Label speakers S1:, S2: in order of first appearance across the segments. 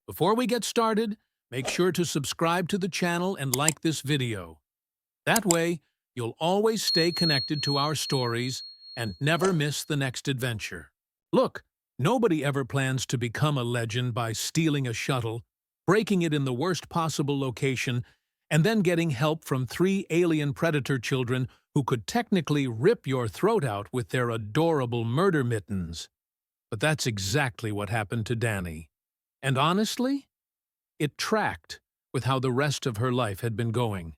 S1: Before we get started, make sure to subscribe to the channel and like this video. That way, you'll always stay connected to our stories and never miss the next adventure. Look, nobody ever plans to become a legend by stealing a shuttle, breaking it in the worst possible location, and then getting help from 3 alien predator children who could technically rip your throat out with their adorable murder mittens. But that's exactly what happened to Danny. And honestly, it tracked with how the rest of her life had been going.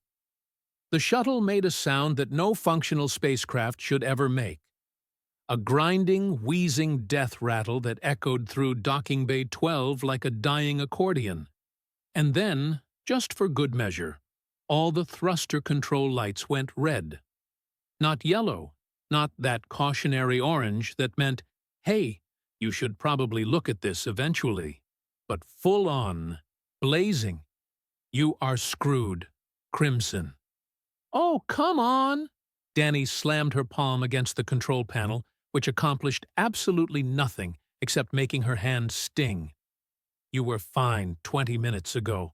S1: The shuttle made a sound that no functional spacecraft should ever make. A grinding, wheezing death rattle that echoed through docking bay 12 like a dying accordion. And then, just for good measure, all the thruster control lights went red. Not yellow, not that cautionary orange that meant, hey, you should probably look at this eventually, but full on, blazing. You are screwed, crimson. Oh, come on! Danny slammed her palm against the control panel, which accomplished absolutely nothing except making her hand sting. You were fine 20 minutes ago.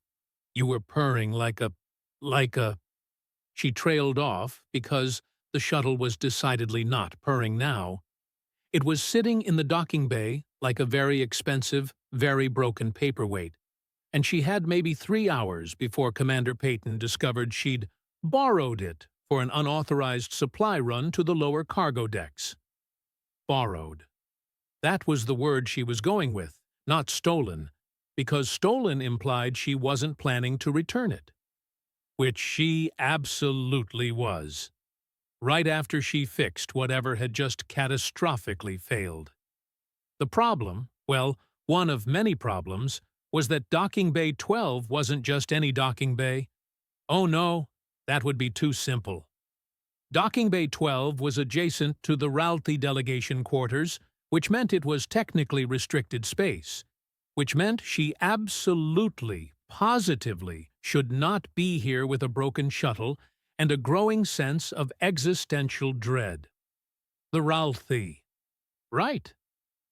S1: You were purring like a... She trailed off because the shuttle was decidedly not purring now. It was sitting in the docking bay like a very expensive, very broken paperweight, and she had maybe 3 hours before Commander Peyton discovered she'd borrowed it for an unauthorized supply run to the lower cargo decks. Borrowed. That was the word she was going with, not stolen, because stolen implied she wasn't planning to return it. Which she absolutely was. Right after she fixed whatever had just catastrophically failed. The problem, well, one of many problems, was that docking bay 12 wasn't just any docking bay. Oh no, that would be too simple. Docking bay 12 was adjacent to the Ralty delegation quarters, which meant it was technically restricted space, which meant she absolutely, positively should not be here with a broken shuttle and a growing sense of existential dread. The Ralty. Right.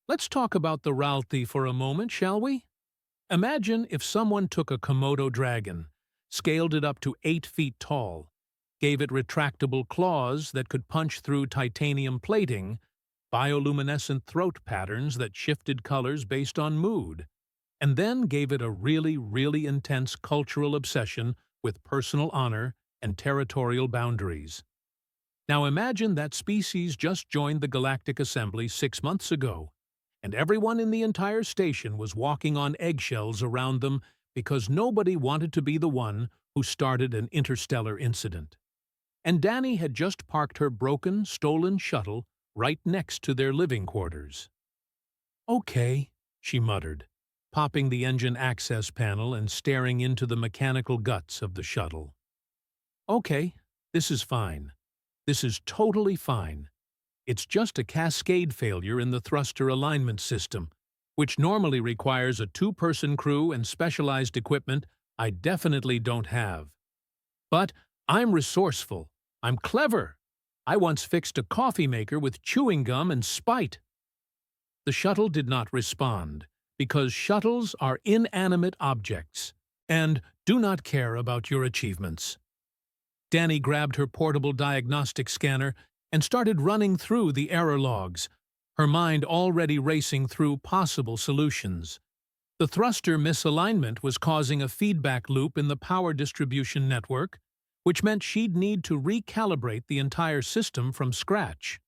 S1: Let's talk about the Ralty for a moment, shall we? Imagine if someone took a Komodo dragon, scaled it up to 8 feet tall, gave it retractable claws that could punch through titanium plating, bioluminescent throat patterns that shifted colors based on mood, and then gave it a really, really intense cultural obsession with personal honor and territorial boundaries. Now imagine that species just joined the Galactic Assembly 6 months ago, and everyone in the entire station was walking on eggshells around them because nobody wanted to be the one who started an interstellar incident. And Danny had just parked her broken, stolen shuttle right next to their living quarters. Okay, she muttered, popping the engine access panel and staring into the mechanical guts of the shuttle. Okay, this is fine. This is totally fine. It's just a cascade failure in the thruster alignment system, which normally requires a 2-person crew and specialized equipment I definitely don't have. But I'm resourceful. I'm clever. I once fixed a coffee maker with chewing gum and spite. The shuttle did not respond, because shuttles are inanimate objects and do not care about your achievements. Danny grabbed her portable diagnostic scanner and started running through the error logs, her mind already racing through possible solutions. The thruster misalignment was causing a feedback loop in the power distribution network, which meant she'd need to recalibrate the entire system from scratch.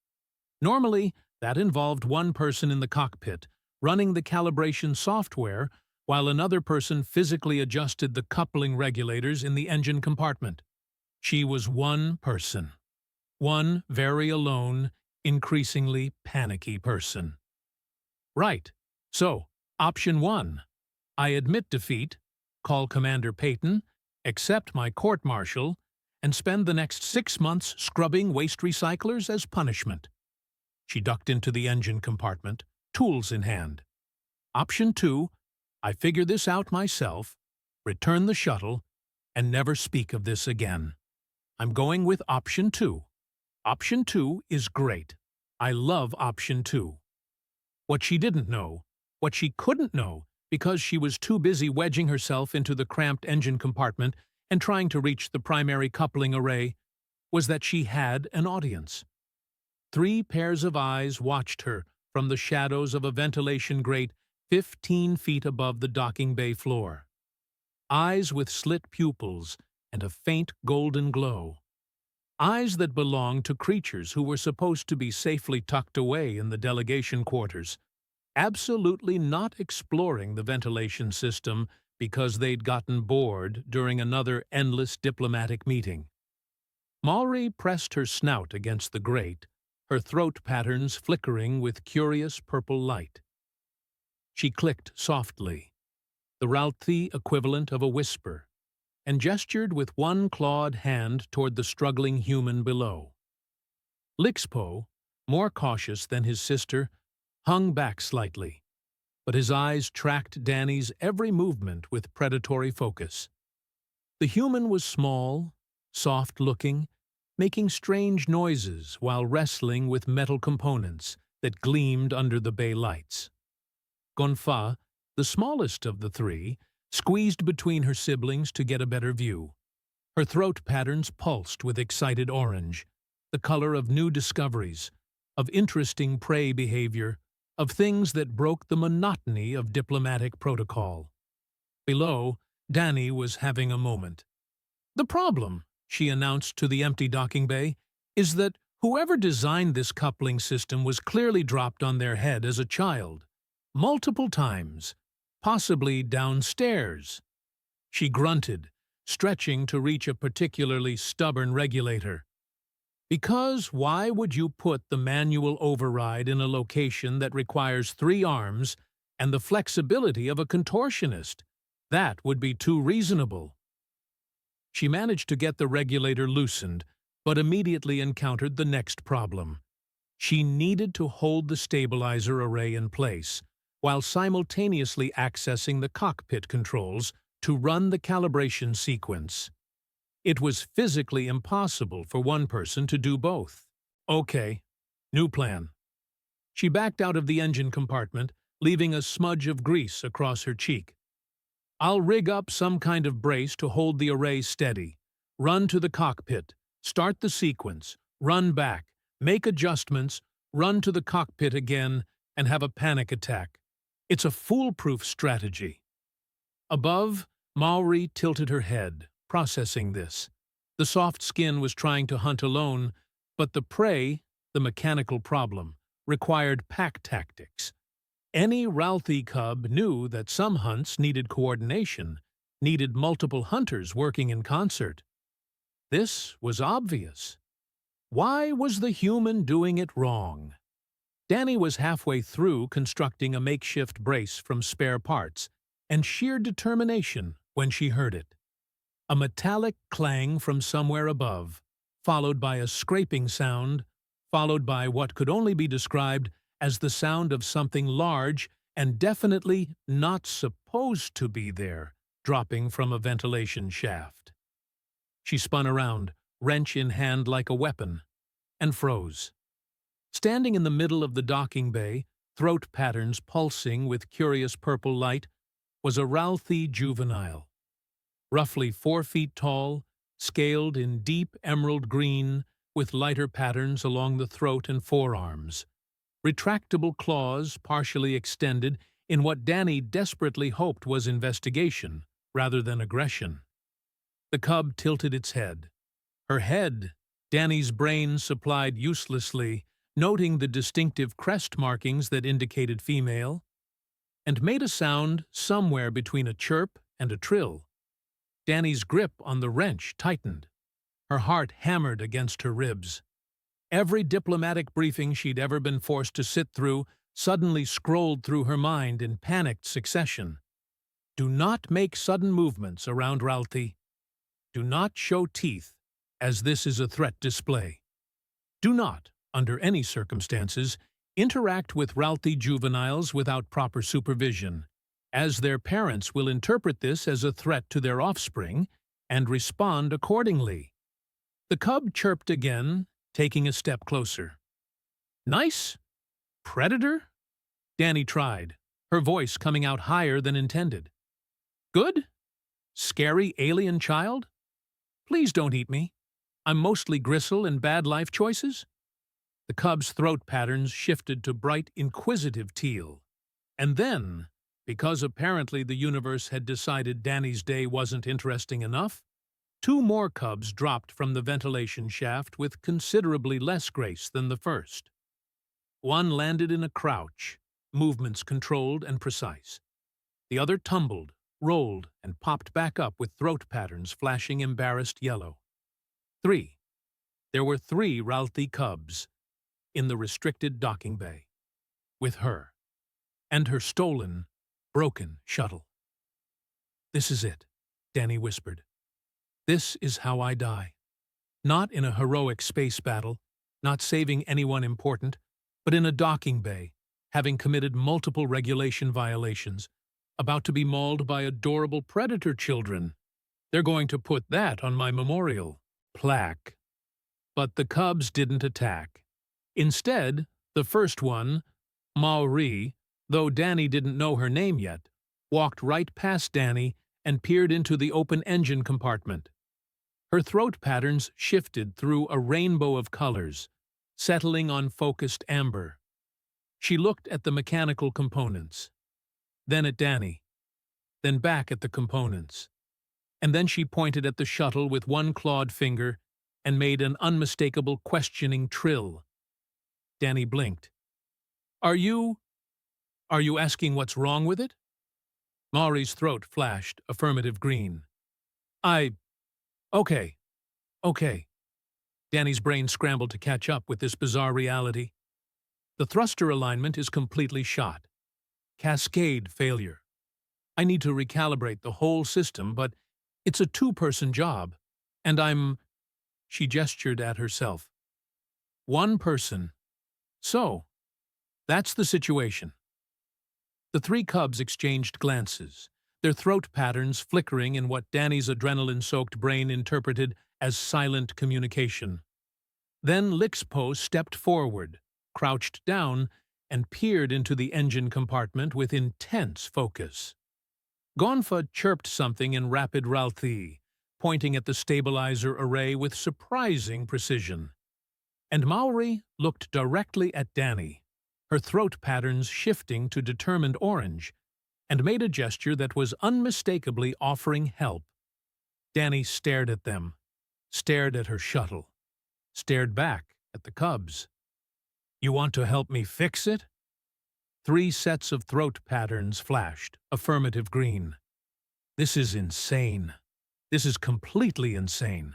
S1: Normally, that involved one person in the cockpit, running the calibration software, while another person physically adjusted the coupling regulators in the engine compartment. She was one person. One very alone, increasingly panicky person. Right. So, option 1. I admit defeat, call Commander Peyton, accept my court-martial, and spend the next 6 months scrubbing waste recyclers as punishment. She ducked into the engine compartment, tools in hand. Option 2. I figure this out myself, return the shuttle, and never speak of this again. I'm going with option 2. Option 2 is great. I love option 2. What she didn't know, what she couldn't know, because she was too busy wedging herself into the cramped engine compartment and trying to reach the primary coupling array, was that she had an audience. 3 pairs of eyes watched her from the shadows of a ventilation grate 15 feet above the docking bay floor. Eyes with slit pupils and a faint golden glow. Eyes that belonged to creatures who were supposed to be safely tucked away in the delegation quarters, absolutely not exploring the ventilation system because they'd gotten bored during another endless diplomatic meeting. Mallory pressed her snout against the grate, her throat patterns flickering with curious purple light. She clicked softly, the Ralthi equivalent of a whisper, and gestured with one clawed hand toward the struggling human below. Lixpo, more cautious than his sister, hung back slightly, but his eyes tracked Danny's every movement with predatory focus. The human was small, soft-looking, making strange noises while wrestling with metal components that gleamed under the bay lights. Gonfa, the smallest of the 3, squeezed between her siblings to get a better view. Her throat patterns pulsed with excited orange, the color of new discoveries, of interesting prey behavior, of things that broke the monotony of diplomatic protocol. Below, Danny was having a moment. "The problem," she announced to the empty docking bay, "is that whoever designed this coupling system was clearly dropped on their head as a child. Multiple times. Possibly downstairs." She grunted, stretching to reach a particularly stubborn regulator. "Because why would you put the manual override in a location that requires 3 arms and the flexibility of a contortionist? That would be too reasonable." She managed to get the regulator loosened, but immediately encountered the next problem. She needed to hold the stabilizer array in place, while simultaneously accessing the cockpit controls to run the calibration sequence. It was physically impossible for one person to do both. "Okay, new plan." She backed out of the engine compartment, leaving a smudge of grease across her cheek. "I'll rig up some kind of brace to hold the array steady. Run to the cockpit, start the sequence, run back, make adjustments, run to the cockpit again, and have a panic attack. It's a foolproof strategy." Above, Mallory tilted her head, processing this. The soft skin was trying to hunt alone, but the prey, the mechanical problem, required pack tactics. Any Ralthi cub knew that some hunts needed coordination, needed multiple hunters working in concert. This was obvious. Why was the human doing it wrong? Danny was halfway through constructing a makeshift brace from spare parts and sheer determination when she heard it. A metallic clang from somewhere above, followed by a scraping sound, followed by what could only be described as the sound of something large and definitely not supposed to be there, dropping from a ventilation shaft. She spun around, wrench in hand like a weapon, and froze. Standing in the middle of the docking bay, throat patterns pulsing with curious purple light, was a Ralthi juvenile. Roughly 4 feet tall, scaled in deep emerald green, with lighter patterns along the throat and forearms. Retractable claws partially extended in what Danny desperately hoped was investigation, rather than aggression. The cub tilted its head. Her head, Danny's brain supplied uselessly, noting the distinctive crest markings that indicated female, and made a sound somewhere between a chirp and a trill. Danny's grip on the wrench tightened. Her heart hammered against her ribs. Every diplomatic briefing she'd ever been forced to sit through suddenly scrolled through her mind in panicked succession. Do not make sudden movements around Ralthi. Do not show teeth, as this is a threat display. Do not, under any circumstances, interact with Ralthi juveniles without proper supervision, as their parents will interpret this as a threat to their offspring and respond accordingly. The cub chirped again, taking a step closer. "Nice? Predator?" Danny tried, her voice coming out higher than intended. Good? Scary alien child? Please don't eat me. I'm mostly gristle and bad life choices. The cub's throat patterns shifted to bright, inquisitive teal. And then, because apparently the universe had decided Danny's day wasn't interesting enough, two more cubs dropped from the ventilation shaft with considerably less grace than the first. One landed in a crouch, movements controlled and precise. The other tumbled, rolled, and popped back up with throat patterns flashing embarrassed yellow. There were 3 Ralthi cubs in the restricted docking bay, with her, and her stolen, broken shuttle. This is it, Danny whispered. This is how I die. Not in a heroic space battle, not saving anyone important, but in a docking bay, having committed multiple regulation violations, about to be mauled by adorable predator children. They're going to put that on my memorial plaque. But the cubs didn't attack. Instead, the first one, Maori, though Danny didn't know her name yet, walked right past Danny and peered into the open engine compartment. Her throat patterns shifted through a rainbow of colors, settling on focused amber. She looked at the mechanical components, then at Danny, then back at the components. And then she pointed at the shuttle with one clawed finger and made an unmistakable questioning trill. Danny blinked. Are you asking what's wrong with it? Mauri's throat flashed affirmative green. Okay. Danny's brain scrambled to catch up with this bizarre reality. The thruster alignment is completely shot. Cascade failure. I need to recalibrate the whole system, but it's a 2-person job, and she gestured at herself. 1 person. So, that's the situation. The 3 cubs exchanged glances, their throat patterns flickering in what Danny's adrenaline-soaked brain interpreted as silent communication. Then Lixpo stepped forward, crouched down, and peered into the engine compartment with intense focus. Gonfa chirped something in rapid Ralthi, pointing at the stabilizer array with surprising precision. And Maori looked directly at Danny, her throat patterns shifting to determined orange, and made a gesture that was unmistakably offering help. Danny stared at them, stared at her shuttle, stared back at the cubs. You want to help me fix it? 3 sets of throat patterns flashed, affirmative green. This is insane. This is completely insane.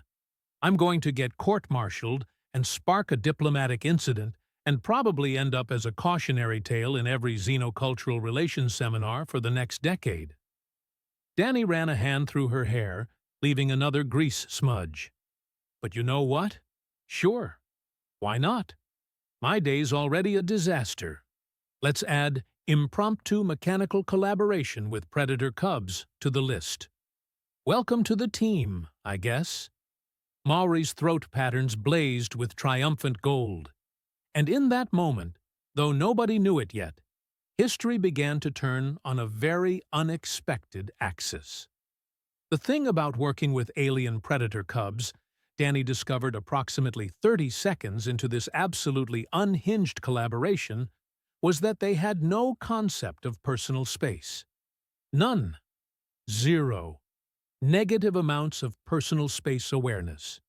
S1: I'm going to get court-martialed and spark a diplomatic incident and probably end up as a cautionary tale in every xenocultural relations seminar for the next decade. Danny ran a hand through her hair, leaving another grease smudge. But you know what? Sure. Why not? My day's already a disaster. Let's add impromptu mechanical collaboration with predator cubs to the list. Welcome to the team, I guess. Mauri's throat patterns blazed with triumphant gold. And in that moment, though nobody knew it yet, history began to turn on a very unexpected axis. The thing about working with alien predator cubs, Danny discovered approximately 30 seconds into this absolutely unhinged collaboration, was that they had no concept of personal space. None. 0. Negative amounts of personal space awareness.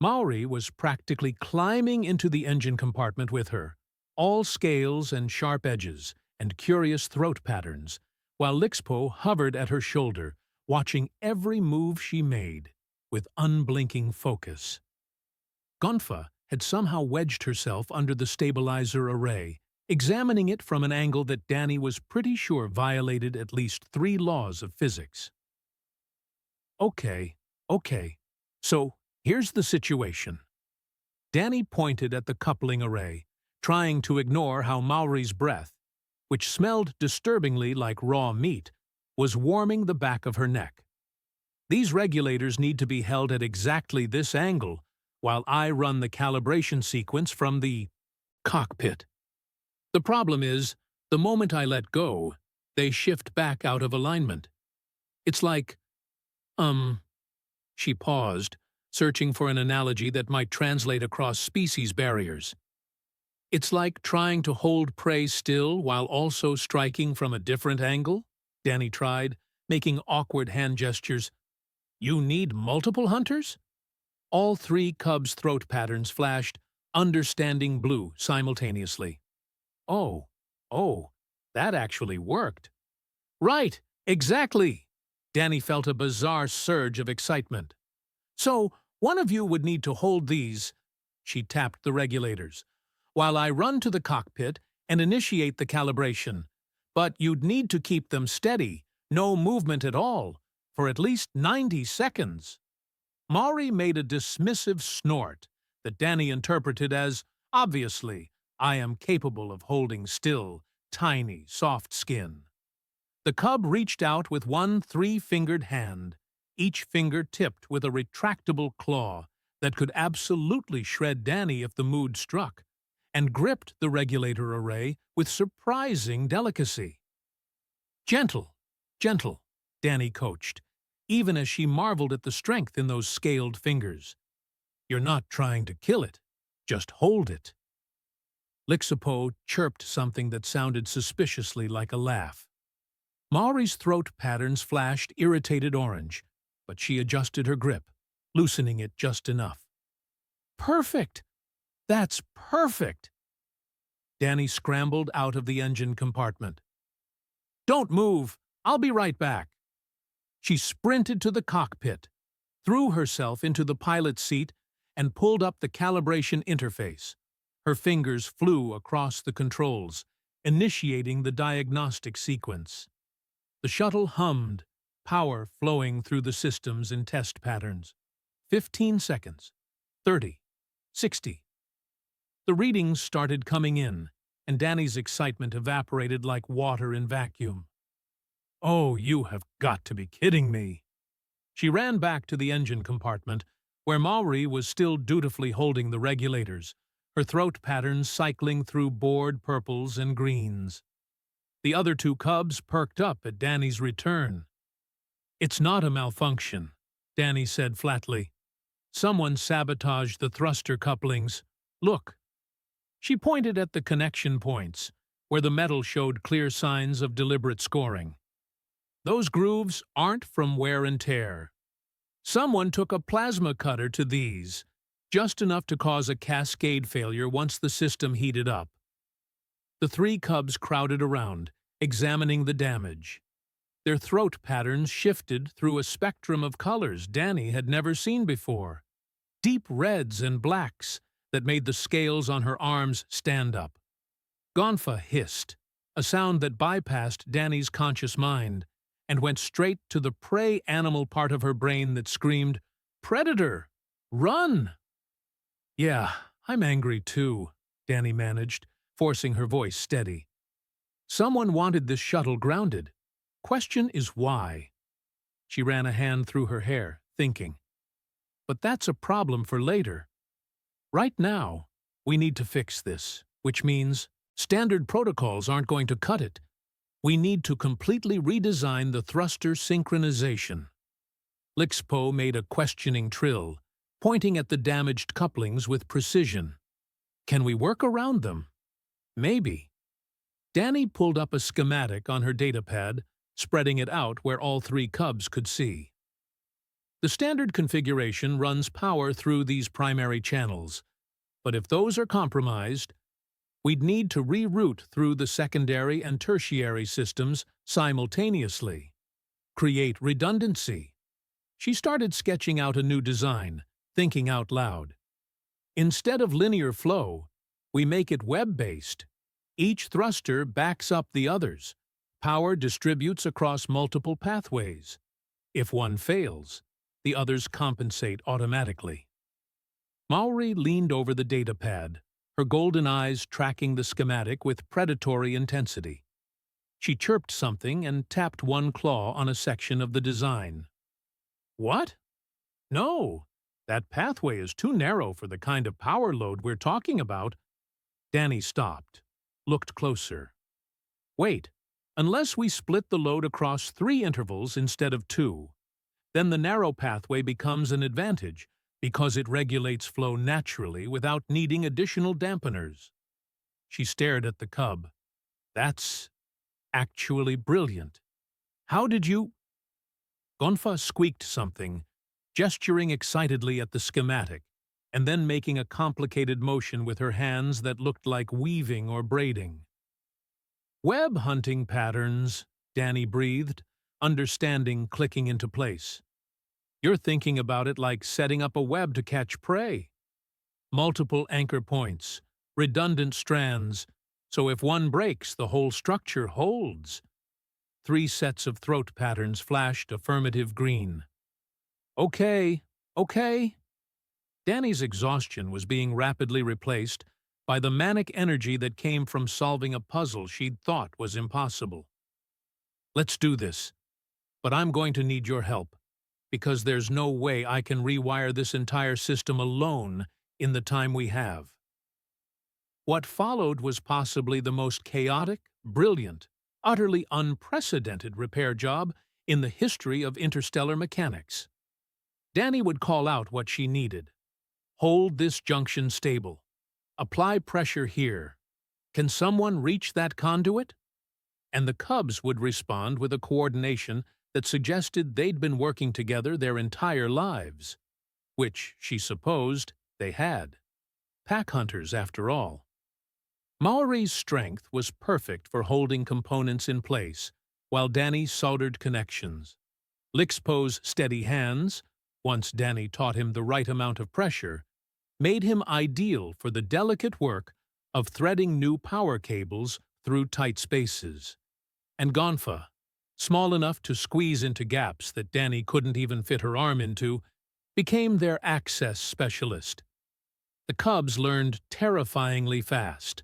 S1: Maori was practically climbing into the engine compartment with her, all scales and sharp edges and curious throat patterns, while Lixpo hovered at her shoulder, watching every move she made with unblinking focus. Gonfa had somehow wedged herself under the stabilizer array, examining it from an angle that Danny was pretty sure violated at least 3 laws of physics. Okay. So, here's the situation. Danny pointed at the coupling array, trying to ignore how Mauri's breath, which smelled disturbingly like raw meat, was warming the back of her neck. These regulators need to be held at exactly this angle while I run the calibration sequence from the cockpit. The problem is, the moment I let go, They shift back out of alignment. It's like, um, she paused, searching for an analogy that might translate across species barriers. It's like trying to hold prey still while also striking from a different angle, Danny tried, making awkward hand gestures. You need multiple hunters? All three cubs' throat patterns flashed understanding blue simultaneously. Oh, oh, that actually worked. Right, exactly. Danny felt a bizarre surge of excitement. So, one of you would need to hold these, she tapped the regulators, while I run to the cockpit and initiate the calibration. But you'd need to keep them steady, no movement at all, for at least 90 seconds. Maury made a dismissive snort that Danny interpreted as, obviously, I am capable of holding still, tiny, soft skin. The cub reached out with one three-fingered hand, each finger tipped with a retractable claw that could absolutely shred Danny if the mood struck, and gripped the regulator array with surprising delicacy. Gentle, gentle, Danny coached, even as she marveled at the strength in those scaled fingers. You're not trying to kill it, just hold it. Lixapo chirped something that sounded suspiciously like a laugh. Maury's throat patterns flashed irritated orange, but she adjusted her grip, loosening it just enough. Perfect! That's perfect! Danny scrambled out of the engine compartment. Don't move! I'll be right back. She sprinted to the cockpit, threw herself into the pilot's seat, and pulled up the calibration interface. Her fingers flew across the controls, initiating the diagnostic sequence. The shuttle hummed, power flowing through the systems in test patterns. 15 seconds. 30. 60. The readings started coming in, and Danny's excitement evaporated like water in vacuum. Oh, you have got to be kidding me. She ran back to the engine compartment, where Maury was still dutifully holding the regulators, her throat patterns cycling through bored purples and greens. The other two cubs perked up at Danny's return. It's not a malfunction, Danny said flatly. Someone sabotaged the thruster couplings. Look. She pointed at the connection points, where the metal showed clear signs of deliberate scoring. Those grooves aren't from wear and tear. Someone took a plasma cutter to these, just enough to cause a cascade failure once the system heated up. The three cubs crowded around, examining the damage. Their throat patterns shifted through a spectrum of colors Danny had never seen before. Deep reds and blacks that made the scales on her arms stand up. Gonfa hissed, a sound that bypassed Danny's conscious mind, and went straight to the prey animal part of her brain that screamed, "Predator! Run!" Yeah, I'm angry too, Danny managed, forcing her voice steady. Someone wanted this shuttle grounded. Question is why? She ran a hand through her hair, thinking. But that's a problem for later. Right now, we need to fix this, which means standard protocols aren't going to cut it. We need to completely redesign the thruster synchronization. Lixpo made a questioning trill, pointing at the damaged couplings with precision. Can we work around them? Maybe. Danny pulled up a schematic on her datapad, spreading it out where all three cubs could see. The standard configuration runs power through these primary channels, but if those are compromised, we'd need to reroute through the secondary and tertiary systems simultaneously. Create redundancy. She started sketching out a new design, thinking out loud. Instead of linear flow, we make it web-based. Each thruster backs up the others. Power distributes across multiple pathways. If one fails, the others compensate automatically. Maury leaned over the datapad, her golden eyes tracking the schematic with predatory intensity. She chirped something and tapped one claw on a section of the design. What? No, that pathway is too narrow for the kind of power load we're talking about. Danny stopped, looked closer. Wait, Unless we split the load across 3 intervals instead of 2, then the narrow pathway becomes an advantage because it regulates flow naturally without needing additional dampeners. She stared at the cub. That's actually brilliant. How did you— Gonfa squeaked something, gesturing excitedly at the schematic, and then making a complicated motion with her hands that looked like weaving or braiding. Web hunting patterns, Danny breathed, understanding clicking into place. You're thinking about it like setting up a web to catch prey. Multiple anchor points, redundant strands, so if one breaks, the whole structure holds. 3 sets of throat patterns flashed affirmative green. Okay, okay. Danny's exhaustion was being rapidly replaced by the manic energy that came from solving a puzzle she'd thought was impossible. Let's do this, but I'm going to need your help, because there's no way I can rewire this entire system alone in the time we have. What followed was possibly the most chaotic, brilliant, utterly unprecedented repair job in the history of interstellar mechanics. Danny would call out what she needed. Hold this junction stable. Apply pressure here. Can someone reach that conduit? And the Cubs would respond with a coordination that suggested they'd been working together their entire lives, which, she supposed, they had. Pack hunters, after all. Maori's strength was perfect for holding components in place, while Danny soldered connections. Lixpo's steady hands, once Danny taught him the right amount of pressure, made him ideal for the delicate work of threading new power cables through tight spaces. And Gonfa, small enough to squeeze into gaps that Danny couldn't even fit her arm into, became their access specialist. The Cubs learned terrifyingly fast.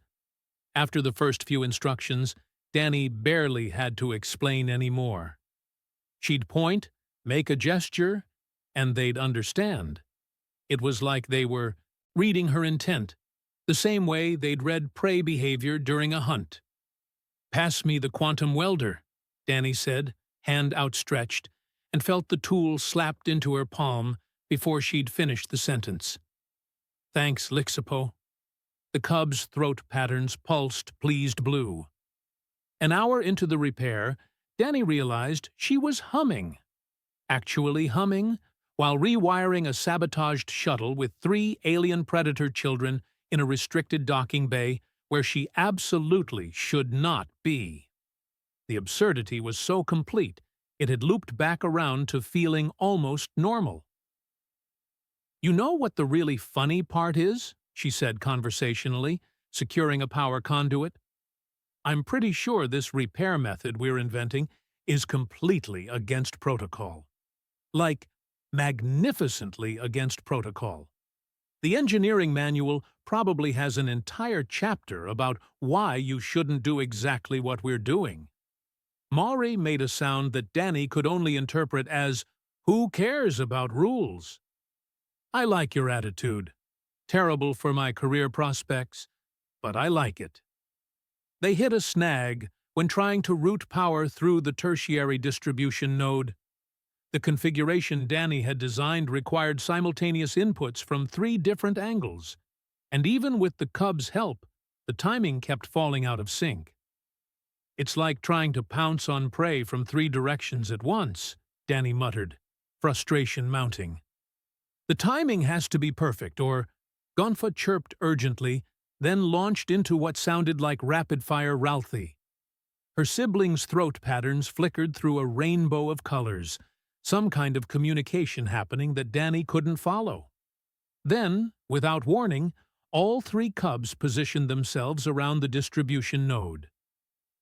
S1: After the first few instructions, Danny barely had to explain any more. She'd point, make a gesture, and they'd understand. It was like they were reading her intent, the same way they'd read prey behavior during a hunt. "Pass me the quantum welder," Danny said, hand outstretched, and felt the tool slapped into her palm before she'd finished the sentence. "Thanks, Lixipo." The Cub's throat patterns pulsed pleased blue. An hour into the repair, Danny realized she was humming. Actually humming, while rewiring a sabotaged shuttle with 3 alien predator children in a restricted docking bay where she absolutely should not be. The absurdity was so complete, it had looped back around to feeling almost normal. "You know what the really funny part is?" she said conversationally, securing a power conduit. "I'm pretty sure this repair method we're inventing is completely against protocol. Like, magnificently against protocol. The engineering manual probably has an entire chapter about why you shouldn't do exactly what we're doing." Maori made a sound that Danny could only interpret as, "Who cares about rules?" "I like your attitude. Terrible for my career prospects, but I like it." They hit a snag when trying to route power through the tertiary distribution node. The configuration Danny had designed required simultaneous inputs from 3 different angles, and even with the Cubs' help, the timing kept falling out of sync. "It's like trying to pounce on prey from 3 directions at once," Danny muttered, frustration mounting. "The timing has to be perfect, or—" Gonfa chirped urgently, then launched into what sounded like rapid-fire Ralphie. Her siblings' throat patterns flickered through a rainbow of colors, some kind of communication happening that Danny couldn't follow. Then, without warning, all 3 Cubs positioned themselves around the distribution node.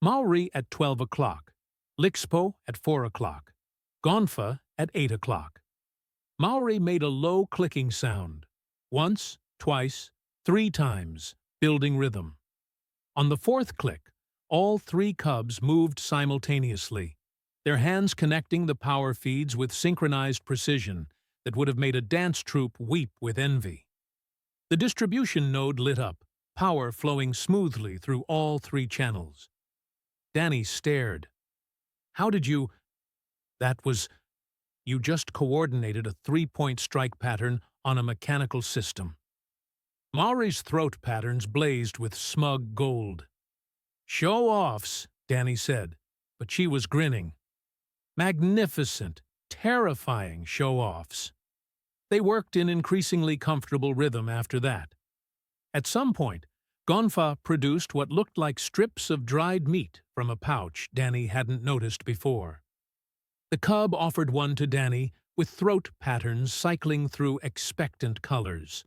S1: Maori at 12 o'clock, Lixpo at 4 o'clock, Gonfa at 8 o'clock. Maori made a low clicking sound. Once, twice, 3 times, building rhythm. On the 4th click, all 3 Cubs moved simultaneously, their hands connecting the power feeds with synchronized precision that would have made a dance troupe weep with envy. The distribution node lit up, power flowing smoothly through all 3 channels. Danny stared. How did you— That was— You just coordinated a three-point strike pattern on a mechanical system. Maury's throat patterns blazed with smug gold. Show-offs, Danny said, but she was grinning. Magnificent, terrifying show-offs. They worked in increasingly comfortable rhythm after that. At some point, Gonfa produced what looked like strips of dried meat from a pouch Danny hadn't noticed before. The cub offered one to Danny with throat patterns cycling through expectant colors.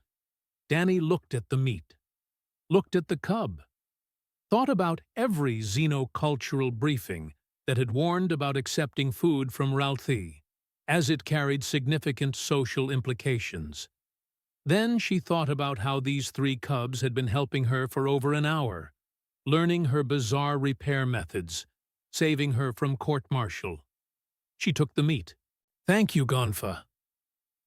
S1: Danny looked at the meat, looked at the cub, thought about every xenocultural briefing that had warned about accepting food from Ralthi, as it carried significant social implications. Then she thought about how these three cubs had been helping her for over an hour, learning her bizarre repair methods, saving her from court-martial. She took the meat. Thank you, Gonfa.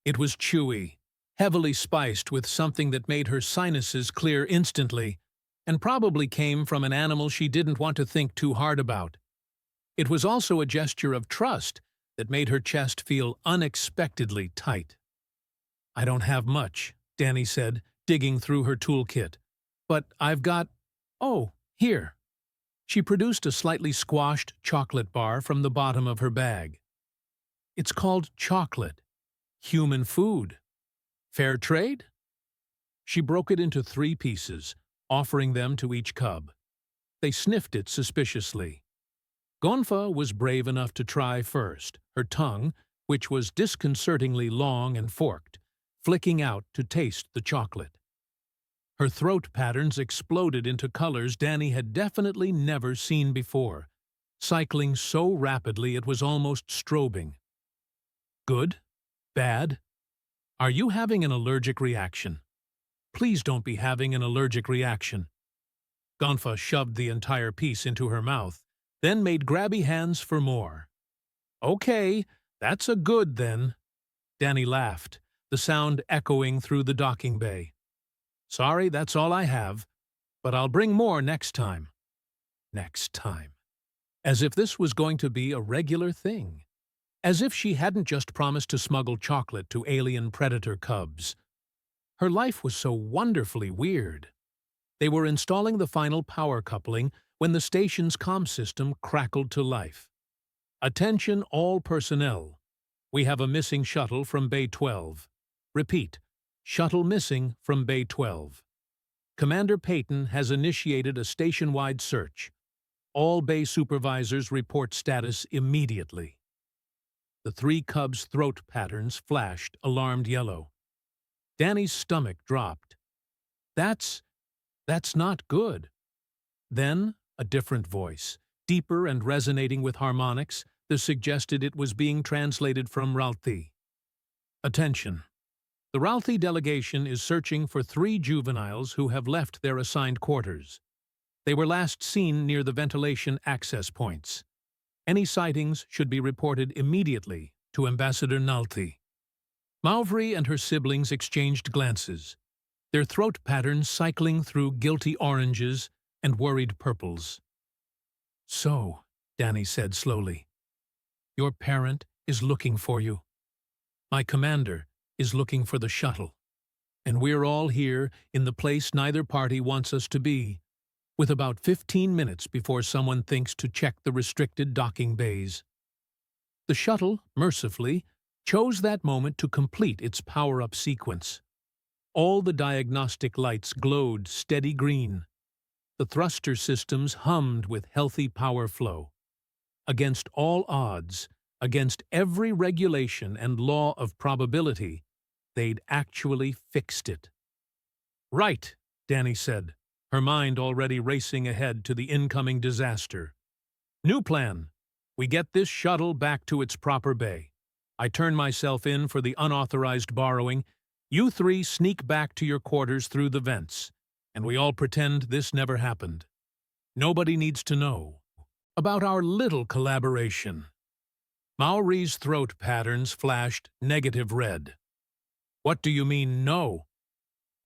S1: It was chewy, heavily spiced with something that made her sinuses clear instantly, and probably came from an animal she didn't want to think too hard about. It was also a gesture of trust that made her chest feel unexpectedly tight. I don't have much, Danny said, digging through her toolkit. But I've got— Oh, here. She produced a slightly squashed chocolate bar from the bottom of her bag. It's called chocolate. Human food. Fair trade? She broke it into 3 pieces, offering them to each cub. They sniffed it suspiciously. Gonfa was brave enough to try first, her tongue, which was disconcertingly long and forked, flicking out to taste the chocolate. Her throat patterns exploded into colors Danny had definitely never seen before, cycling so rapidly it was almost strobing. Good? Bad? Are you having an allergic reaction? Please don't be having an allergic reaction. Gonfa shoved the entire piece into her mouth, then made grabby hands for more. Okay, that's a good then. Danny laughed, the sound echoing through the docking bay. Sorry, that's all I have, but I'll bring more next time. Next time. As if this was going to be a regular thing. As if she hadn't just promised to smuggle chocolate to alien predator cubs. Her life was so wonderfully weird. They were installing the final power coupling when the station's comm system crackled to life. Attention all personnel. We have a missing shuttle from Bay 12. Repeat, shuttle missing from Bay 12. Commander Peyton has initiated a station-wide search. All bay supervisors report status immediately. The 3 cubs' throat patterns flashed alarmed yellow. Danny's stomach dropped. That's not good. Then, a different voice, deeper and resonating with harmonics, that suggested it was being translated from Ralthi. Attention. The Ralthi delegation is searching for 3 juveniles who have left their assigned quarters. They were last seen near the ventilation access points. Any sightings should be reported immediately to Ambassador Nalthi. Mauvri and her siblings exchanged glances, their throat patterns cycling through guilty oranges and worried purples. So, Danny said slowly, your parent is looking for you. My commander is looking for the shuttle. And we're all here in the place neither party wants us to be, with about 15 minutes before someone thinks to check the restricted docking bays. The shuttle, mercifully, chose that moment to complete its power-up sequence. All the diagnostic lights glowed steady green. The thruster systems hummed with healthy power flow. Against all odds, against every regulation and law of probability, they'd actually fixed it. Right, Danny said, her mind already racing ahead to the incoming disaster. New plan. We get this shuttle back to its proper bay. I turn myself in for the unauthorized borrowing. You 3 sneak back to your quarters through the vents, and we all pretend this never happened. Nobody needs to know about our little collaboration. Maori's throat patterns flashed negative red. What do you mean, no?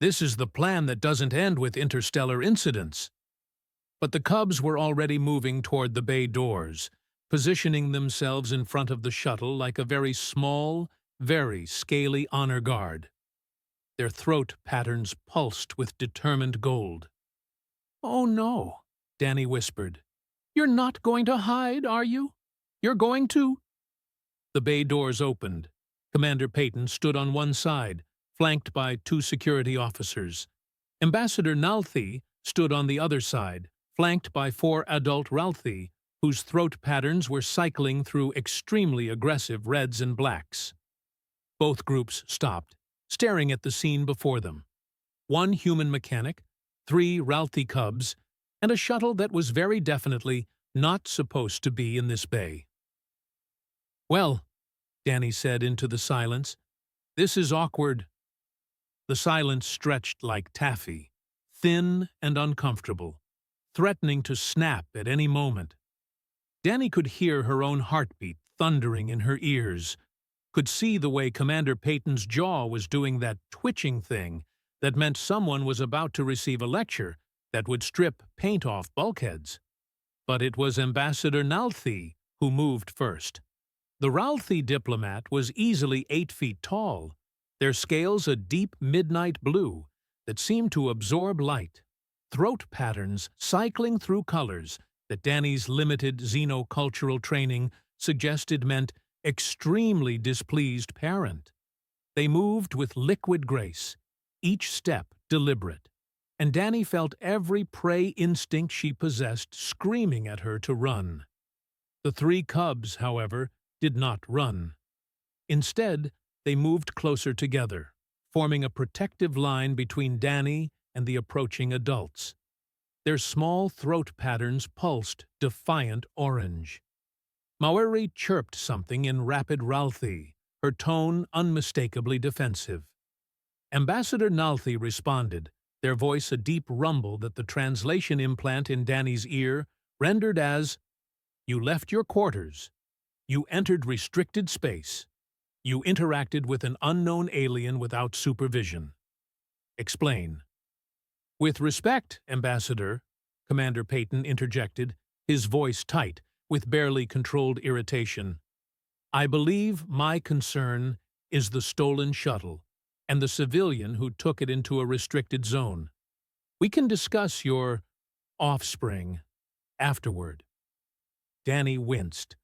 S1: This is the plan that doesn't end with interstellar incidents. But the cubs were already moving toward the bay doors, positioning themselves in front of the shuttle like a very small, very scaly honor guard. Their throat patterns pulsed with determined gold. "Oh no," Danny whispered. "You're not going to hide, are you? You're going to—" The bay doors opened. Commander Peyton stood on one side, flanked by two security officers. Ambassador Nalthi stood on the other side, flanked by four adult Ralthi, whose throat patterns were cycling through extremely aggressive reds and blacks. Both groups stopped, staring at the scene before them. One human mechanic, three Ralthi cubs, and a shuttle that was very definitely not supposed to be in this bay. "Well," Danny said into the silence, "this is awkward." The silence stretched like taffy, thin and uncomfortable, threatening to snap at any moment. Danny could hear her own heartbeat thundering in her ears, could see the way Commander Peyton's jaw was doing that twitching thing that meant someone was about to receive a lecture that would strip paint off bulkheads. But it was Ambassador Nalthi who moved first. The Ralthi diplomat was easily 8 feet tall, their scales a deep midnight blue that seemed to absorb light, throat patterns cycling through colors that Danny's limited xenocultural training suggested meant extremely displeased parent. They moved with liquid grace, each step deliberate, and Danny felt every prey instinct she possessed screaming at her to run. The three cubs, however, did not run. Instead, they moved closer together, forming a protective line between Danny and the approaching adults. Their small throat patterns pulsed defiant orange. Maori chirped something in rapid Ralthi, her tone unmistakably defensive. Ambassador Nalthi responded, their voice a deep rumble that the translation implant in Danny's ear rendered as, "You left your quarters. You entered restricted space. You interacted with an unknown alien without supervision. Explain." "With respect, Ambassador," Commander Peyton interjected, his voice tight, with barely controlled irritation. "I believe my concern is the stolen shuttle and the civilian who took it into a restricted zone. We can discuss your offspring afterward." Danny winced.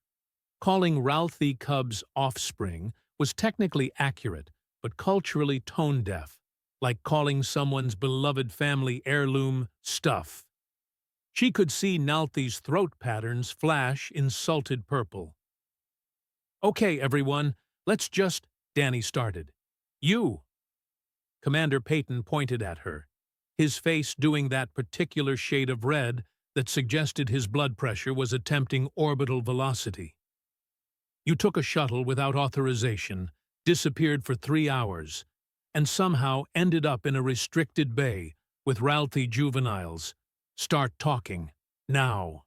S1: Calling Ralthi cubs offspring was technically accurate, but culturally tone-deaf, like calling someone's beloved family heirloom stuff. She could see Nalthi's throat patterns flash insulted purple. "Okay, everyone, let's just—" Danny started. "You!" Commander Peyton pointed at her, his face doing that particular shade of red that suggested his blood pressure was attempting orbital velocity. "You took a shuttle without authorization, disappeared for 3 hours, and somehow ended up in a restricted bay with Ralthi juveniles. Start talking. Now."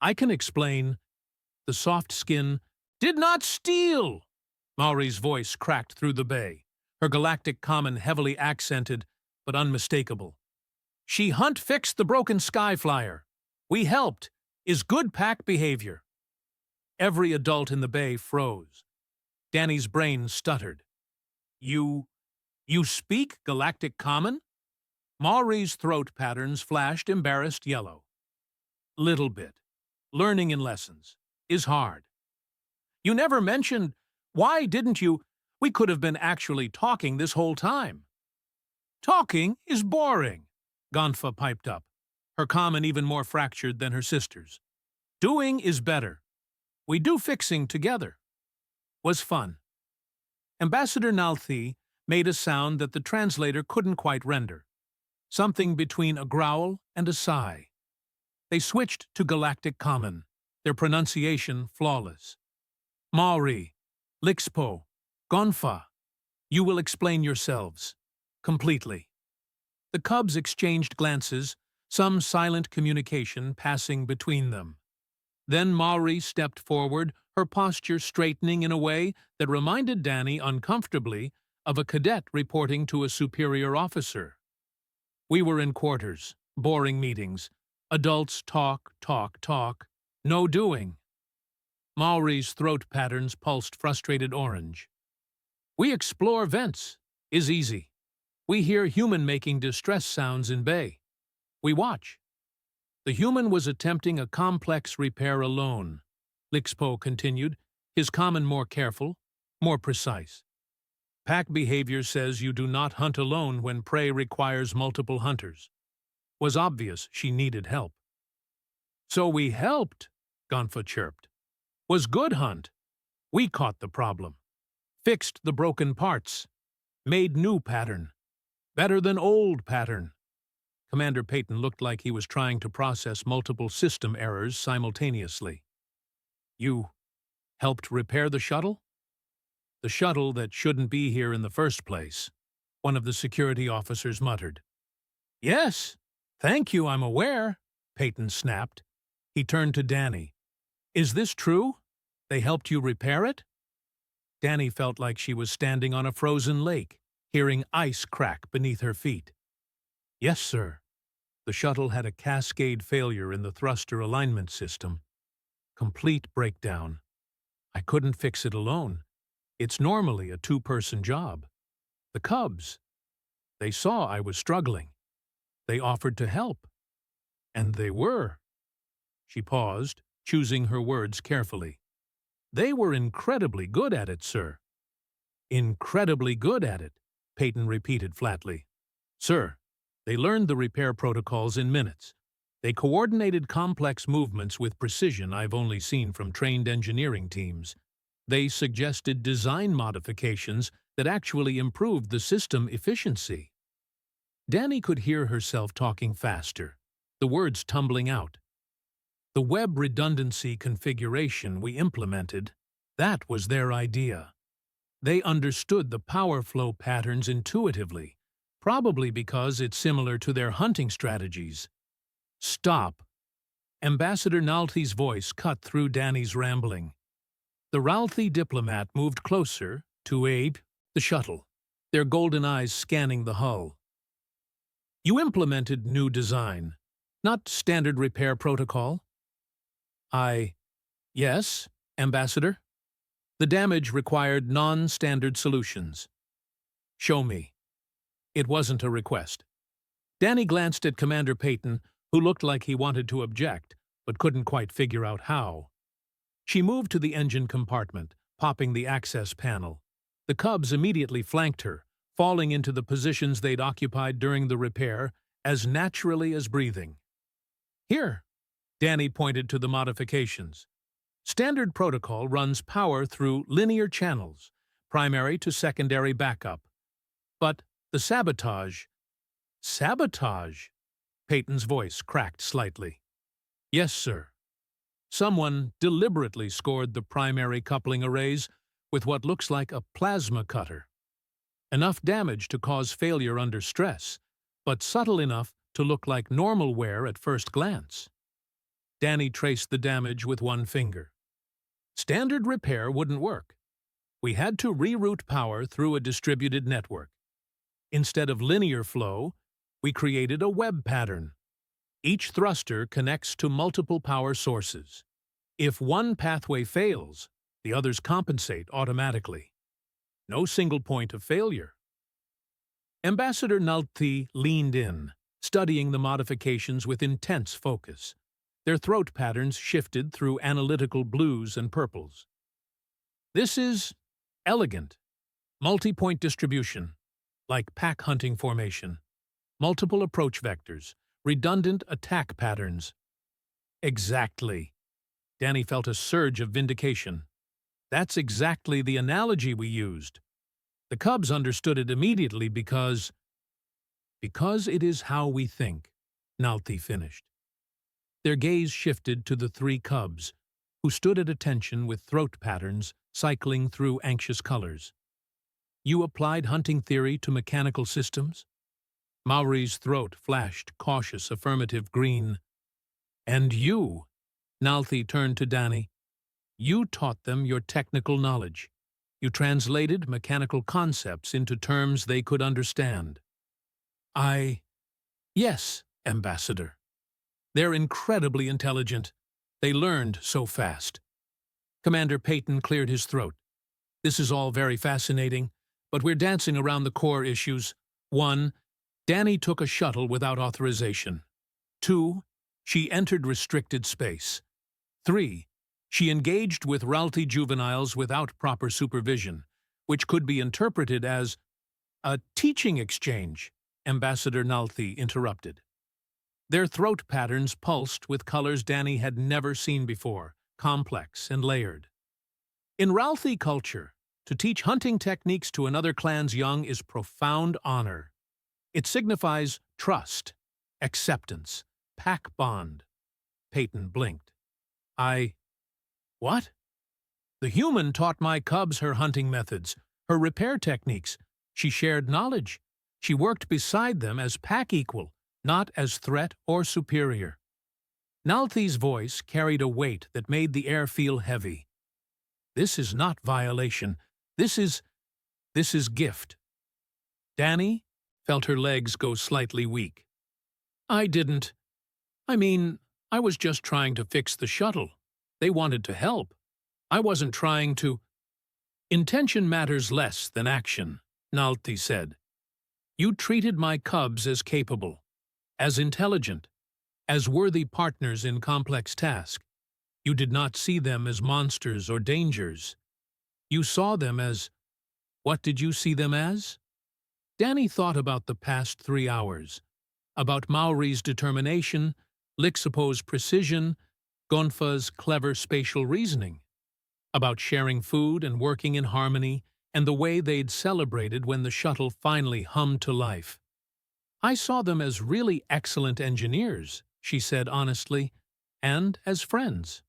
S1: "I can explain." The soft skin did not steal. Maori's voice cracked through the bay, her galactic common heavily accented but unmistakable. "She fixed the broken Skyflyer. We helped. Is good pack behavior." Every adult in the bay froze. Danny's brain stuttered. You speak galactic common?" Maori's throat patterns flashed embarrassed yellow. "Little bit. Learning in lessons. Is hard." "You never mentioned— Why didn't you— We could have been actually talking this whole time." "Talking is boring," Gonfa piped up, her common even more fractured than her sister's. "Doing is better. We do fixing together." Was fun. Ambassador Nalthi made a sound that the translator couldn't quite render, something between a growl and a sigh. They switched to Galactic Common, their pronunciation flawless. "Maori, Lixpo, Gonfa, you will explain yourselves. Completely." The cubs exchanged glances, some silent communication passing between them. Then Maori stepped forward, her posture straightening in a way that reminded Danny uncomfortably of a cadet reporting to a superior officer. "We were in quarters, boring meetings, Adults talk, talk, talk. No doing. Maori's throat patterns pulsed frustrated orange. We explore vents. Is easy. We hear human making distress sounds in bay. We watch. The human was attempting a complex repair alone. Lixpo continued, his comment more careful, more precise. Pack behavior says you do not hunt alone when prey requires multiple hunters. Was obvious she needed help. So we helped, Gonfa chirped. Was good hunt. We caught the problem. Fixed the broken parts. Made new pattern. Better than old pattern. Commander Peyton looked like he was trying to process multiple system errors simultaneously. You helped repair the shuttle? The shuttle that shouldn't be here in the first place, one of the security officers muttered. Yes, thank you, I'm aware, Peyton snapped. He turned to Danny. Is this true? They helped you repair it? Danny felt like she was standing on a frozen lake, hearing ice crack beneath her feet. Yes, sir. The shuttle had a cascade failure in the thruster alignment system. Complete breakdown. I couldn't fix it alone. It's normally a two-person job. The Cubs. They saw I was struggling. They offered to help. And they were. She paused, choosing her words carefully. They were incredibly good at it, sir. Incredibly good at it, Peyton repeated flatly. Sir, they learned the repair protocols in minutes. They coordinated complex movements with precision I've only seen from trained engineering teams. They suggested design modifications that actually improved the system efficiency. Danny could hear herself talking faster, the words tumbling out. The web redundancy configuration we implemented, that was their idea. They understood the power flow patterns intuitively, probably because it's similar to their hunting strategies. Stop. Ambassador Nalthi's voice cut through Danny's rambling. The Ralthi diplomat moved closer to Abe, the shuttle, their golden eyes scanning the hull. You implemented new design, not standard repair protocol? Yes, Ambassador. The damage required non-standard solutions. Show me. It wasn't a request. Danny glanced at Commander Peyton, who looked like he wanted to object, but couldn't quite figure out how. She moved to the engine compartment, popping the access panel. The Cubs immediately flanked her, falling into the positions they'd occupied during the repair as naturally as breathing. Here, Danny pointed to the modifications. Standard protocol runs power through linear channels, primary to secondary backup. But the sabotage... Sabotage? Peyton's voice cracked slightly. Yes, sir. Someone deliberately scored the primary coupling arrays with what looks like a plasma cutter. Enough damage to cause failure under stress, but subtle enough to look like normal wear at first glance. Danny traced the damage with one finger. Standard repair wouldn't work. We had to reroute power through a distributed network. Instead of linear flow, we created a web pattern. Each thruster connects to multiple power sources. If one pathway fails, the others compensate automatically. No single point of failure. Ambassador Nalthi leaned in, studying the modifications with intense focus. Their throat patterns shifted through analytical blues and purples. This is elegant. Multi-point distribution, like pack hunting formation. Multiple approach vectors, redundant attack patterns. Exactly. Danny felt a surge of vindication. That's exactly the analogy we used. The Cubs understood it immediately because it is how we think, Nalthi finished. Their gaze shifted to the three Cubs, who stood at attention with throat patterns cycling through anxious colors. You applied hunting theory to mechanical systems? Maori's throat flashed cautious affirmative green. And you, Nalthi turned to Danny, you taught them your technical knowledge. You translated mechanical concepts into terms they could understand. Yes, Ambassador. They're incredibly intelligent. They learned so fast. Commander Peyton cleared his throat. This is all very fascinating, but we're dancing around the core issues. 1. Danny took a shuttle without authorization. 2. She entered restricted space. 3. She engaged with Ralti juveniles without proper supervision, which could be interpreted as a teaching exchange, Ambassador Nalthi interrupted. Their throat patterns pulsed with colors Danny had never seen before, complex and layered. In Ralthi culture, to teach hunting techniques to another clan's young is profound honor. It signifies trust, acceptance, pack bond. Peyton blinked. What? The human taught my cubs her hunting methods, her repair techniques. She shared knowledge. She worked beside them as pack equal, not as threat or superior. Nalthi's voice carried a weight that made the air feel heavy. This is not violation. This is gift. Danny felt her legs go slightly weak. I was just trying to fix the shuttle. They wanted to help. I wasn't trying to. Intention matters less than action, Nalthi said. You treated my cubs as capable, as intelligent, as worthy partners in complex tasks. You did not see them as monsters or dangers. You saw them as... What did you see them as? Danny thought about the past 3 hours, about Maori's determination, Lixapo's precision, Gonfa's clever spatial reasoning, about sharing food and working in harmony, and the way they'd celebrated when the shuttle finally hummed to life. I saw them as really excellent engineers, she said honestly, and as friends.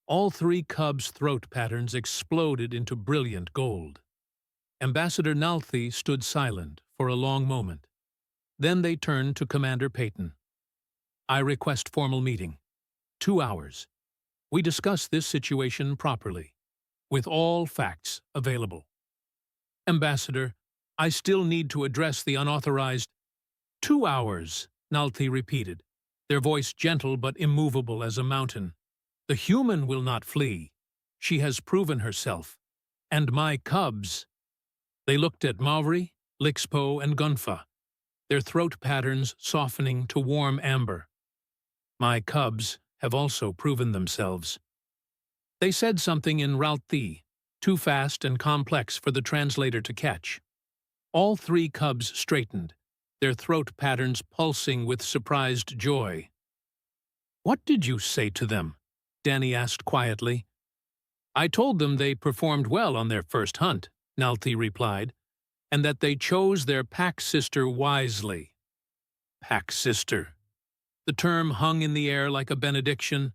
S1: All 3 cubs' throat patterns exploded into brilliant gold. Ambassador Nalthi stood silent for a long moment. Then they turned to Commander Peyton. I request formal meeting. 2 hours. We discuss this situation properly, with all facts available. Ambassador, I still need to address the unauthorized... 2 hours, Nalthi repeated, their voice gentle but immovable as a mountain. The human will not flee. She has proven herself. And my cubs... They looked at Maori, Lixpo, and Gunfa, their throat patterns softening to warm amber. My cubs have also proven themselves. They said something in Ralti, too fast and complex for the translator to catch. All 3 cubs straightened, their throat patterns pulsing with surprised joy. What did you say to them? Danny asked quietly. I told them they performed well on their first hunt, Nalthi replied, and that they chose their pack sister wisely. Pack sister. The term hung in the air like a benediction.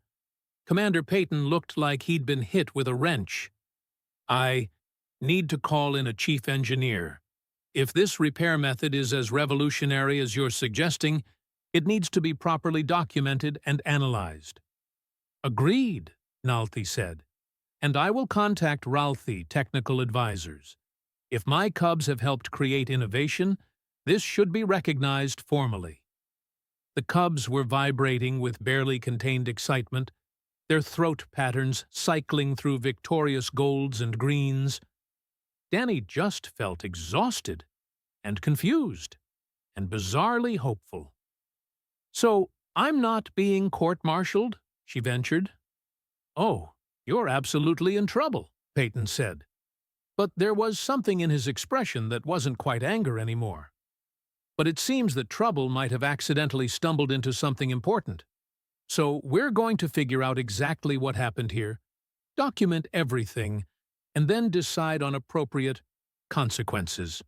S1: Commander Peyton looked like he'd been hit with a wrench. I need to call in a chief engineer. If this repair method is as revolutionary as you're suggesting, it needs to be properly documented and analyzed. Agreed, Nalthi said, and I will contact Ralthi technical advisors. If my cubs have helped create innovation, this should be recognized formally. The cubs were vibrating with barely contained excitement, their throat patterns cycling through victorious golds and greens. Danny just felt exhausted and confused and bizarrely hopeful. So, I'm not being court-martialed? She ventured. Oh, you're absolutely in trouble, Peyton said. But there was something in his expression that wasn't quite anger anymore. But it seems that trouble might have accidentally stumbled into something important. So we're going to figure out exactly what happened here, document everything, and then decide on appropriate consequences.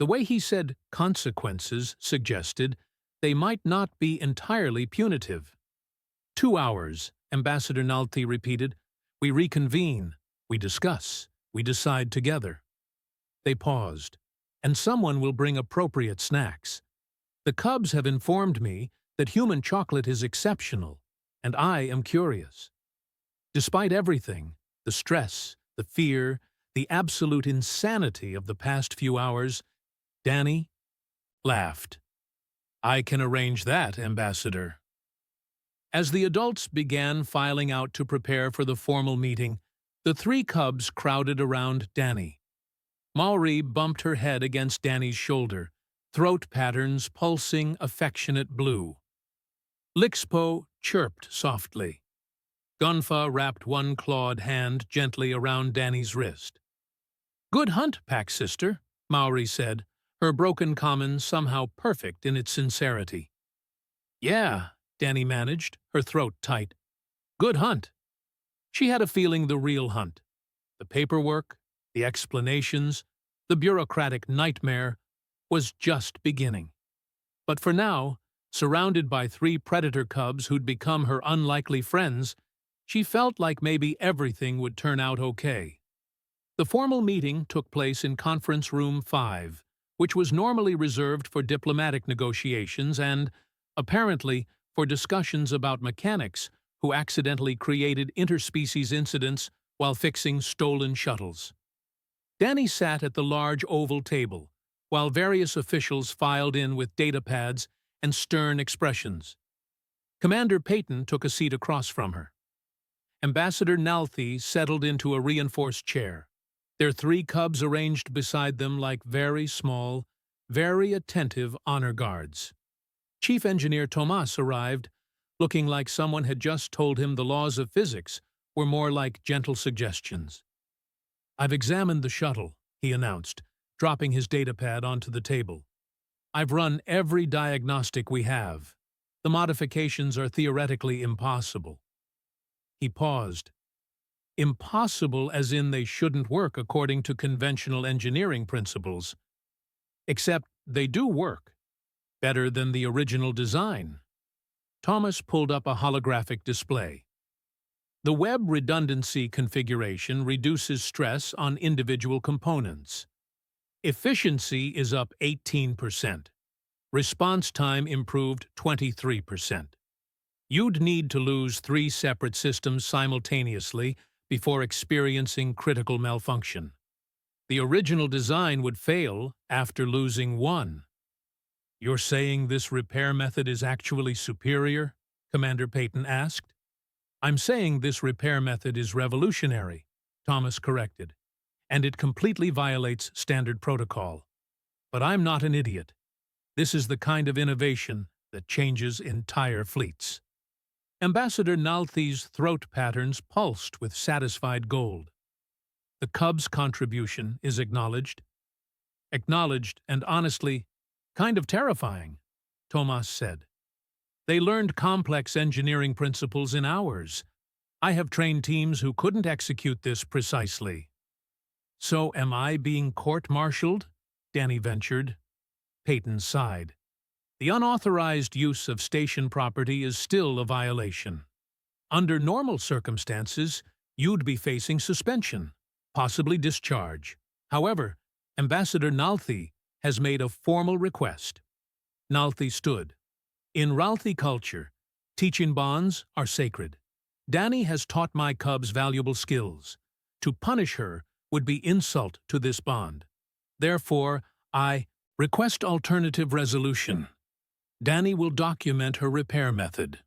S1: The way he said consequences suggested they might not be entirely punitive. 2 hours, Ambassador Nalthi repeated. We reconvene, we discuss, we decide together. They paused, and someone will bring appropriate snacks. The cubs have informed me that human chocolate is exceptional, and I am curious. Despite everything, the stress, the fear, the absolute insanity of the past few hours, Danny laughed. I can arrange that, Ambassador. As the adults began filing out to prepare for the formal meeting, the three cubs crowded around Danny. Maori bumped her head against Danny's shoulder, throat patterns pulsing affectionate blue. Lixpo chirped softly. Gunfa wrapped one clawed hand gently around Danny's wrist. "Good hunt, Pack Sister," Maori said, her broken common somehow perfect in its sincerity. "Yeah," Danny managed, her throat tight. "Good hunt." She had a feeling the real hunt, the paperwork, the explanations, the bureaucratic nightmare, was just beginning. But for now, surrounded by three predator cubs who'd become her unlikely friends, she felt like maybe everything would turn out okay. The formal meeting took place in Conference Room 5, which was normally reserved for diplomatic negotiations and, apparently, for discussions about mechanics who accidentally created interspecies incidents while fixing stolen shuttles. Danny sat at the large oval table, while various officials filed in with datapads and stern expressions. Commander Peyton took a seat across from her. Ambassador Nalthi settled into a reinforced chair, their three cubs arranged beside them like very small, very attentive honor guards. Chief Engineer Tomas arrived, looking like someone had just told him the laws of physics were more like gentle suggestions. "I've examined the shuttle," he announced, dropping his datapad onto the table. "I've run every diagnostic we have. The modifications are theoretically impossible." He paused. Impossible as in they shouldn't work according to conventional engineering principles. Except they do work. Better than the original design. Thomas pulled up a holographic display. The web redundancy configuration reduces stress on individual components. Efficiency is up 18%. Response time improved 23%. You'd need to lose 3 separate systems simultaneously before experiencing critical malfunction. The original design would fail after losing 1. "You're saying this repair method is actually superior?" Commander Peyton asked. "I'm saying this repair method is revolutionary," Thomas corrected, "and it completely violates standard protocol. But I'm not an idiot. This is the kind of innovation that changes entire fleets." Ambassador Nalthi's throat patterns pulsed with satisfied gold. "The Cubs' contribution is acknowledged." "Acknowledged and honestly, kind of terrifying," Tomas said. "They learned complex engineering principles in hours. I have trained teams who couldn't execute this precisely." "So am I being court-martialed?" Danny ventured. Peyton sighed. "The unauthorized use of station property is still a violation. Under normal circumstances, you'd be facing suspension, possibly discharge. However, Ambassador Nalthi has made a formal request." Nalthi stood. "In Ralthi culture, teaching bonds are sacred. Danny has taught my cubs valuable skills. To punish her would be insult to this bond. Therefore, I request alternative resolution. Danny will document her repair method.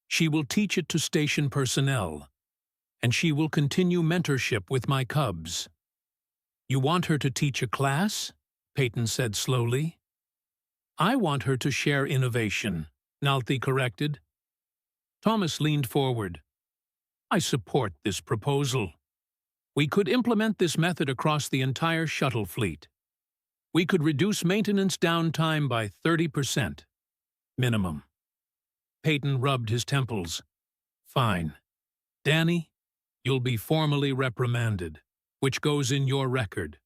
S1: She will teach it to station personnel, and she will continue mentorship with my cubs." "You want her to teach a class?" Peyton said slowly. "I want her to share innovation," Nalthi corrected. Thomas leaned forward. "I support this proposal. We could implement this method across the entire shuttle fleet. We could reduce maintenance downtime by 30%. Minimum." Peyton rubbed his temples. "Fine. Danny, you'll be formally reprimanded, which goes in your record.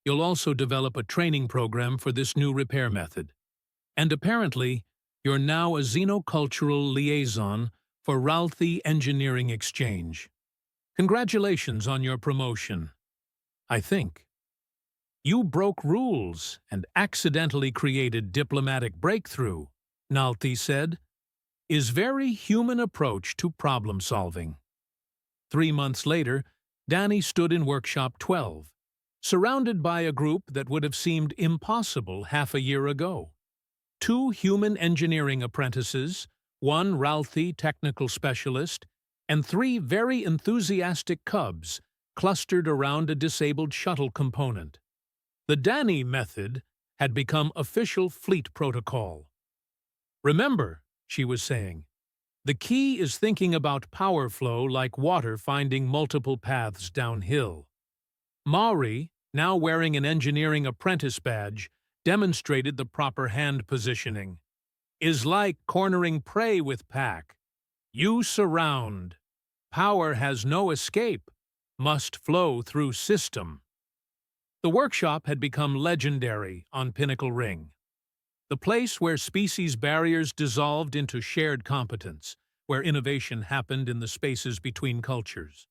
S1: You'll also develop a training program for this new repair method. And apparently, you're now a xenocultural liaison for Ralthi Engineering Exchange. Congratulations on your promotion. I think. You broke rules and accidentally created diplomatic breakthrough," Nalthi said, "is very human approach to problem solving." 3 months later, Danny stood in Workshop 12, surrounded by a group that would have seemed impossible half a year ago. 2 human engineering apprentices, one Ralphie technical specialist, and 3 very enthusiastic cubs clustered around a disabled shuttle component. The Danny method had become official fleet protocol. "Remember," she was saying, "the key is thinking about power flow like water finding multiple paths downhill." Maury, now wearing an engineering apprentice badge, demonstrated the proper hand positioning. "Is like cornering prey with pack. You surround. Power has no escape. Must flow through system." The workshop had become legendary on Pinnacle Ring, the place where species barriers dissolved into shared competence, where innovation happened in the spaces between cultures.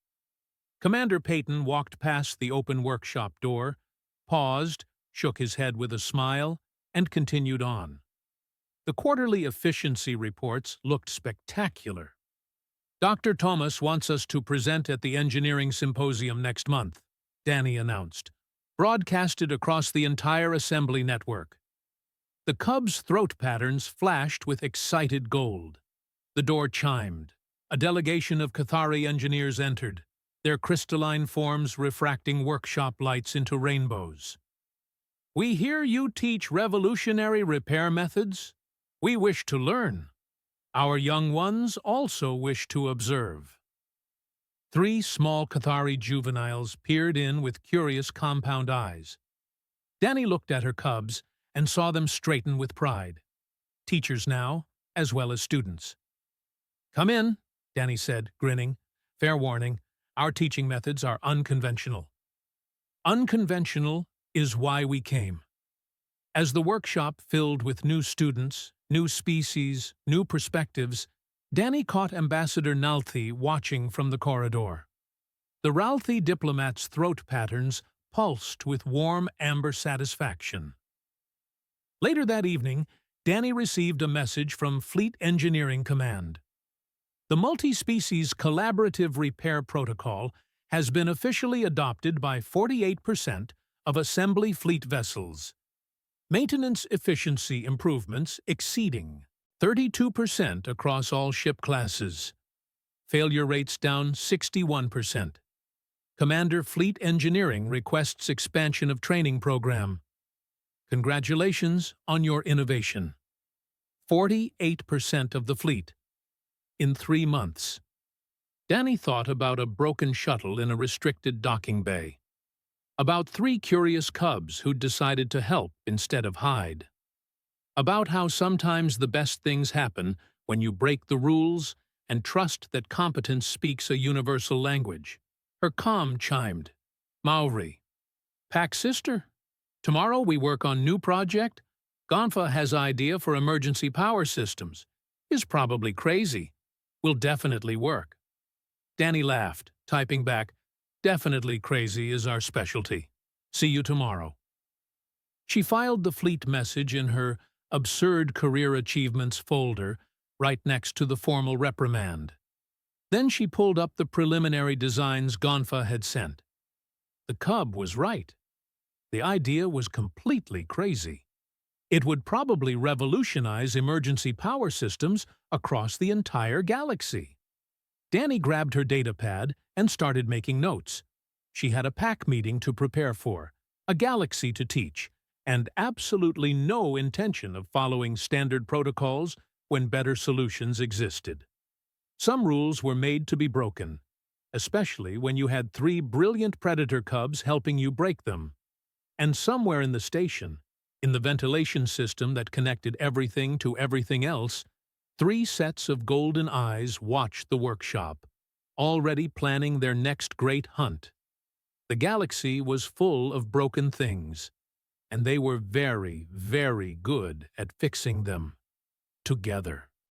S1: Commander Peyton walked past the open workshop door, paused, shook his head with a smile, and continued on. The quarterly efficiency reports looked spectacular. "Dr. Thomas wants us to present at the Engineering Symposium next month," Danny announced, broadcasted across the entire assembly network. The cubs' throat patterns flashed with excited gold. The door chimed. A delegation of Cathari engineers entered, their crystalline forms refracting workshop lights into rainbows. "We hear you teach revolutionary repair methods. We wish to learn. Our young ones also wish to observe." 3 small Cathari juveniles peered in with curious compound eyes. Danny looked at her cubs and saw them straighten with pride. Teachers now, as well as students. "Come in," Danny said, grinning. "Fair warning, our teaching methods are unconventional." Unconventional is why we came. As the workshop filled with new students, new species, new perspectives, Danny caught Ambassador Nalthi watching from the corridor. The Ralthi diplomat's throat patterns pulsed with warm amber satisfaction. Later that evening, Danny received a message from Fleet Engineering Command. The multi-species collaborative repair protocol has been officially adopted by 48% of assembly fleet vessels. Maintenance efficiency improvements exceeding 32% across all ship classes. Failure rates down 61%. Commander Fleet Engineering requests expansion of training program. Congratulations on your innovation. 48% of the fleet. In 3 months. Danny thought about a broken shuttle in a restricted docking bay. About 3 curious cubs who'd decided to help instead of hide. About how sometimes the best things happen when you break the rules and trust that competence speaks a universal language. Her comm chimed. "Maori. Pack sister. Tomorrow we work on new project. Gonfa has idea for emergency power systems. Is probably crazy. Will definitely work." Danny laughed, typing back, "Definitely crazy is our specialty. See you tomorrow." She filed the fleet message in her absurd career achievements folder right next to the formal reprimand. Then she pulled up the preliminary designs Gonfa had sent. The cub was right. The idea was completely crazy. It would probably revolutionize emergency power systems across the entire galaxy. Danny grabbed her datapad and started making notes. She had a pack meeting to prepare for, a galaxy to teach, and absolutely no intention of following standard protocols when better solutions existed. Some rules were made to be broken, especially when you had 3 brilliant predator cubs helping you break them. And somewhere in the station, in the ventilation system that connected everything to everything else, 3 sets of golden eyes watched the workshop, already planning their next great hunt. The galaxy was full of broken things, and they were very, very good at fixing them together.